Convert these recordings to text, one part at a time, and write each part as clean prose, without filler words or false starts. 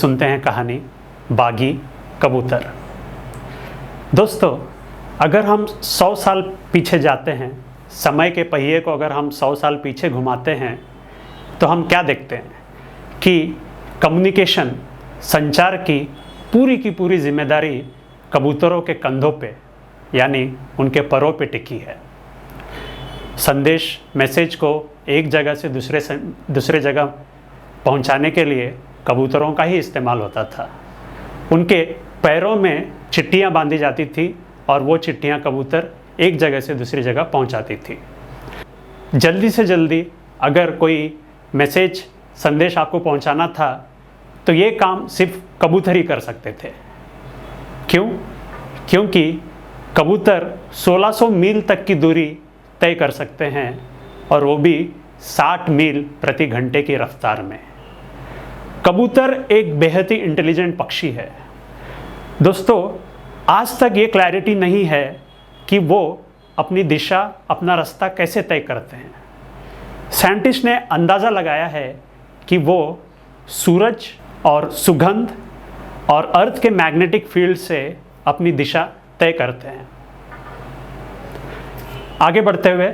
सुनते हैं कहानी बागी कबूतर। दोस्तों, अगर हम 100 साल पीछे जाते हैं, समय के पहिए को अगर हम 100 साल पीछे घुमाते हैं, तो हम क्या देखते हैं कि कम्युनिकेशन, संचार की पूरी जिम्मेदारी कबूतरों के कंधों पे यानी उनके परों पे टिकी है। संदेश, मैसेज को एक जगह से दूसरे जगह पहुंचाने के लिए कबूतरों का ही इस्तेमाल होता था। उनके पैरों में चिट्ठियाँ बांधी जाती थी और वो चिट्ठियाँ कबूतर एक जगह से दूसरी जगह पहुंचाती थी। जल्दी से जल्दी अगर कोई मैसेज, संदेश आपको पहुंचाना था तो ये काम सिर्फ कबूतर ही कर सकते थे। क्यों? क्योंकि कबूतर 1600 मील तक की दूरी तय कर सकते हैं और वो भी 60 मील प्रति घंटे की रफ्तार में। कबूतर एक बेहद ही इंटेलिजेंट पक्षी है। दोस्तों, आज तक ये क्लैरिटी नहीं है कि वो अपनी दिशा, अपना रास्ता कैसे तय करते हैं। साइंटिस्ट ने अंदाज़ा लगाया है कि वो सूरज और सुगंध और अर्थ के मैग्नेटिक फील्ड से अपनी दिशा तय करते हैं। आगे बढ़ते हुए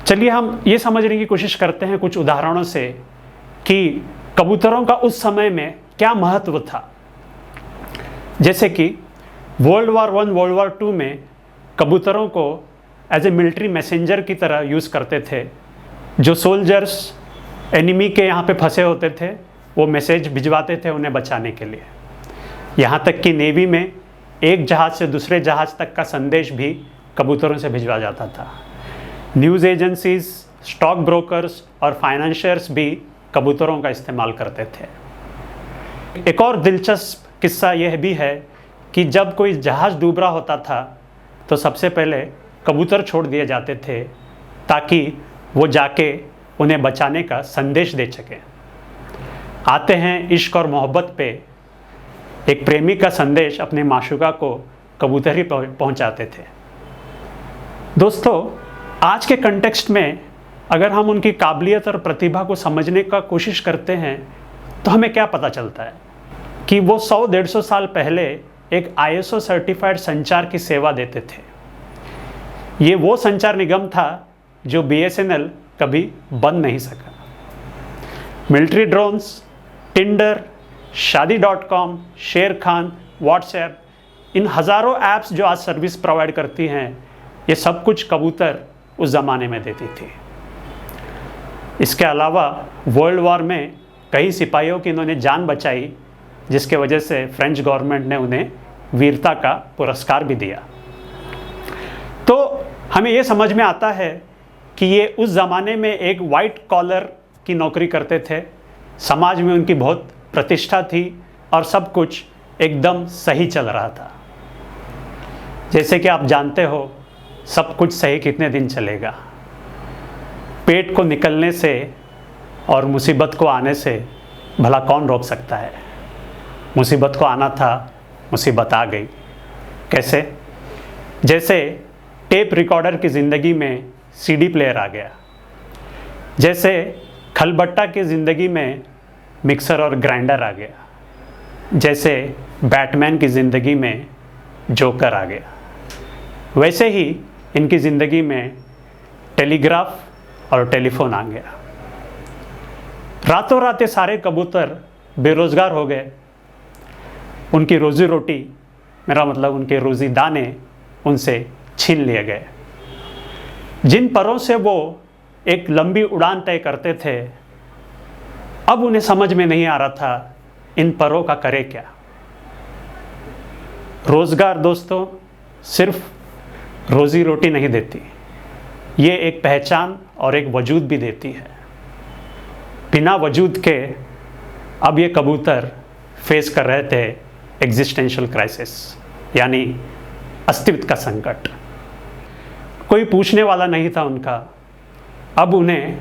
चलिए हम ये समझने की कोशिश करते हैं कुछ उदाहरणों से कि कबूतरों का उस समय में क्या महत्व था। जैसे कि वर्ल्ड वार 1, वर्ल्ड वार 2 में कबूतरों को एज ए मिलिट्री मैसेंजर की तरह यूज़ करते थे। जो सोल्जर्स एनिमी के यहाँ पे फंसे होते थे, वो मैसेज भिजवाते थे उन्हें बचाने के लिए। यहाँ तक कि नेवी में एक जहाज़ से दूसरे जहाज़ तक का संदेश भी कबूतरों से भिजवा जाता था। न्यूज़ एजेंसीज, स्टॉक ब्रोकर्स और फाइनेंशियर्स भी कबूतरों का इस्तेमाल करते थे। एक और दिलचस्प किस्सा यह भी है कि जब कोई जहाज़ डूब रहा होता था तो सबसे पहले कबूतर छोड़ दिए जाते थे ताकि वो जाके उन्हें बचाने का संदेश दे सकें। आते हैं इश्क और मोहब्बत पे। एक प्रेमी का संदेश अपने माशूका को कबूतर ही पहुंचाते थे। दोस्तों, आज के कंटेक्स्ट में अगर हम उनकी काबिलियत और प्रतिभा को समझने का कोशिश करते हैं तो हमें क्या पता चलता है कि वो 100-150 साल पहले एक ISO सर्टिफाइड संचार की सेवा देते थे। ये वो संचार निगम था जो BSNL कभी बन नहीं सका। मिलिट्री ड्रोन्स, टिंडर, शादी.com, शेर खान, व्हाट्सएप, इन हज़ारों ऐप्स जो आज सर्विस प्रोवाइड करती हैं, ये सब कुछ कबूतर उस ज़माने में देती थी। इसके अलावा वर्ल्ड वॉर में कई सिपाहियों की इन्होंने जान बचाई, जिसके वजह से फ्रेंच गवर्नमेंट ने उन्हें वीरता का पुरस्कार भी दिया। तो हमें ये समझ में आता है कि ये उस ज़माने में एक वाइट कॉलर की नौकरी करते थे। समाज में उनकी बहुत प्रतिष्ठा थी और सब कुछ एकदम सही चल रहा था। जैसे कि आप जानते हो, सब कुछ सही कितने दिन चलेगा। पेट को निकलने से और मुसीबत को आने से भला कौन रोक सकता है। मुसीबत को आना था, मुसीबत आ गई। कैसे? जैसे टेप रिकॉर्डर की ज़िंदगी में CD प्लेयर आ गया, जैसे खलबट्टा की ज़िंदगी में मिक्सर और ग्राइंडर आ गया, जैसे बैटमैन की ज़िंदगी में जोकर आ गया, वैसे ही इनकी ज़िंदगी में टेलीग्राफ और टेलीफोन आ गया। रातों रात ये सारे कबूतर बेरोज़गार हो गए। उनकी रोज़ी रोटी, मेरा मतलब उनके रोज़ी दाने, उनसे छीन लिए गए। जिन परों से वो एक लंबी उड़ान तय करते थे, अब उन्हें समझ में नहीं आ रहा था इन परों का करे क्या। रोज़गार दोस्तों सिर्फ रोज़ी रोटी नहीं देती, ये एक पहचान और एक वजूद भी देती है। बिना वजूद के अब ये कबूतर फेस कर रहे थे एग्जिस्टेंशियल क्राइसिस, यानी अस्तित्व का संकट। कोई पूछने वाला नहीं था उनका। अब उन्हें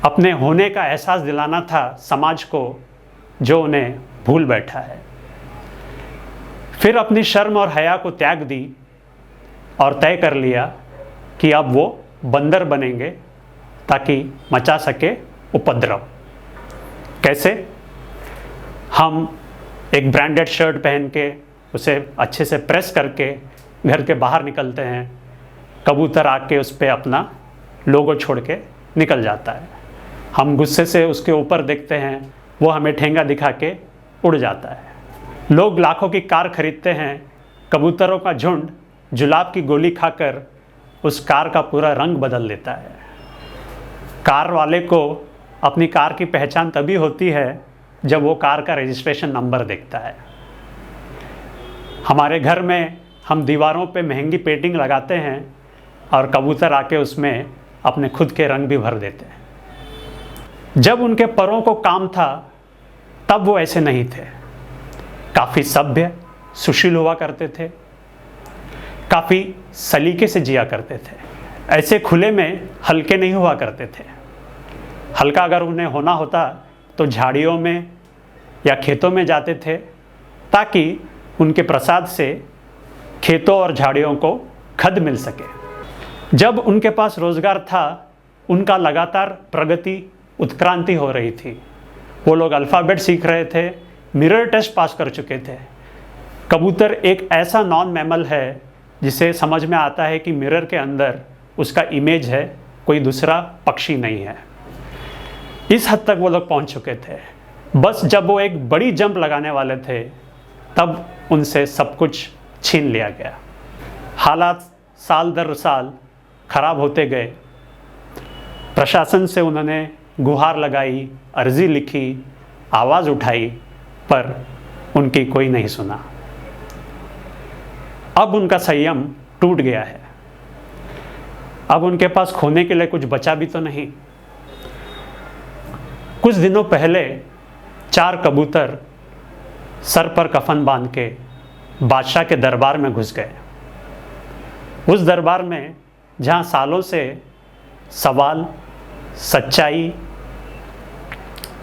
अपने होने का एहसास दिलाना था समाज को, जो उन्हें भूल बैठा है। फिर अपनी शर्म और हया को त्याग दी और तय कर लिया कि अब वो बंदर बनेंगे ताकि मचा सके उपद्रव। कैसे? हम एक ब्रांडेड शर्ट पहन के उसे अच्छे से प्रेस करके घर के बाहर निकलते हैं, कबूतर आके उस पर अपना लोगो छोड़ के निकल जाता है। हम गुस्से से उसके ऊपर देखते हैं, वो हमें ठेंगा दिखा के उड़ जाता है। लोग लाखों की कार खरीदते हैं, कबूतरों का झुंड जुलाब की गोली खाकर उस कार का पूरा रंग बदल देता है। कार वाले को अपनी कार की पहचान तभी होती है जब वो कार का रजिस्ट्रेशन नंबर देखता है। हमारे घर में हम दीवारों पे महंगी पेंटिंग लगाते हैं और कबूतर आके उसमें अपने खुद के रंग भी भर देते हैं। जब उनके परों को काम था तब वो ऐसे नहीं थे। काफ़ी सभ्य सुशील हुआ करते थे, काफ़ी सलीके से जिया करते थे। ऐसे खुले में हल्के नहीं हुआ करते थे। हल्का अगर उन्हें होना होता तो झाड़ियों में या खेतों में जाते थे, ताकि उनके प्रसाद से खेतों और झाड़ियों को खद मिल सके। जब उनके पास रोज़गार था, उनका लगातार प्रगति उत्क्रांति हो रही थी। वो लोग अल्फ़ाबेट सीख रहे थे, मिरर टेस्ट पास कर चुके थे। कबूतर एक ऐसा नॉन मैमल है जिसे समझ में आता है कि मिरर के अंदर उसका इमेज है, कोई दूसरा पक्षी नहीं है। इस हद तक वो लोग पहुंच चुके थे। बस जब वो एक बड़ी जंप लगाने वाले थे तब उनसे सब कुछ छीन लिया गया। हालात साल दर साल खराब होते गए। प्रशासन से उन्होंने गुहार लगाई, अर्जी लिखी, आवाज़ उठाई, पर उनकी कोई नहीं सुना। अब उनका संयम टूट गया है। अब उनके पास खोने के लिए कुछ बचा भी तो नहीं। कुछ दिनों पहले 4 कबूतर सर पर कफन बांध के बादशाह के दरबार में घुस गए। उस दरबार में जहाँ सालों से सवाल, सच्चाई,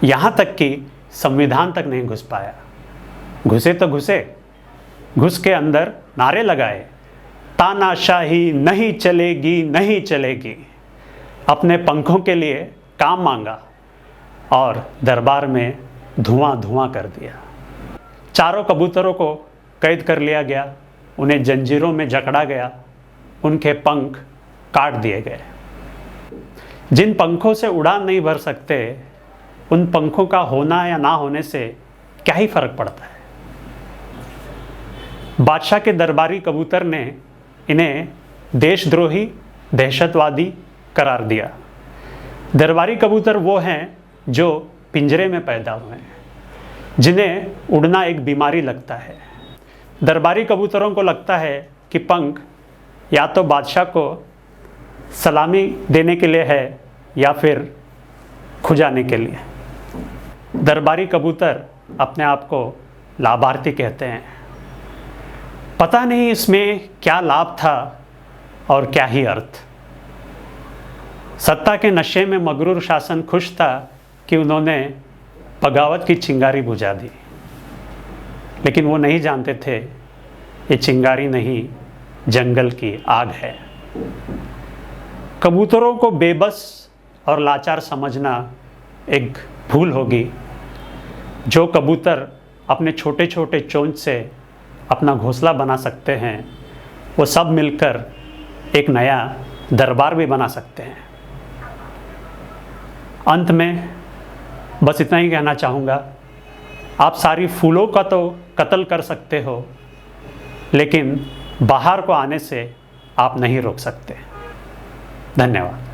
यहाँ तक कि संविधान तक नहीं घुस पाया। घुसे तो घुसे, घुस के अंदर नारे लगाए, तानाशाही नहीं चलेगी, नहीं चलेगी। अपने पंखों के लिए काम मांगा और दरबार में धुआं धुआं कर दिया। 4 कबूतरों को कैद कर लिया गया, उन्हें जंजीरों में जकड़ा गया, उनके पंख काट दिए गए। जिन पंखों से उड़ान नहीं भर सकते, उन पंखों का होना या ना होने से क्या ही फर्क पड़ता है। बादशाह के दरबारी कबूतर ने इन्हें देशद्रोही, दहशतवादी करार दिया। दरबारी कबूतर वो हैं जो पिंजरे में पैदा हुए हैं, जिन्हें उड़ना एक बीमारी लगता है। दरबारी कबूतरों को लगता है कि पंख या तो बादशाह को सलामी देने के लिए है या फिर खुजाने के लिए। दरबारी कबूतर अपने आप को लाभार्थी कहते हैं। पता नहीं इसमें क्या लाभ था और क्या ही अर्थ। सत्ता के नशे में मगरूर शासन खुश था कि उन्होंने बगावत की चिंगारी बुझा दी, लेकिन वो नहीं जानते थे ये चिंगारी नहीं, जंगल की आग है। कबूतरों को बेबस और लाचार समझना एक भूल होगी। जो कबूतर अपने छोटे छोटे चोंच से अपना घोंसला बना सकते हैं, वो सब मिलकर एक नया दरबार भी बना सकते हैं। अंत में बस इतना ही कहना चाहूँगा, आप सारी फूलों का तो कत्ल कर सकते हो, लेकिन बाहर को आने से आप नहीं रोक सकते। धन्यवाद।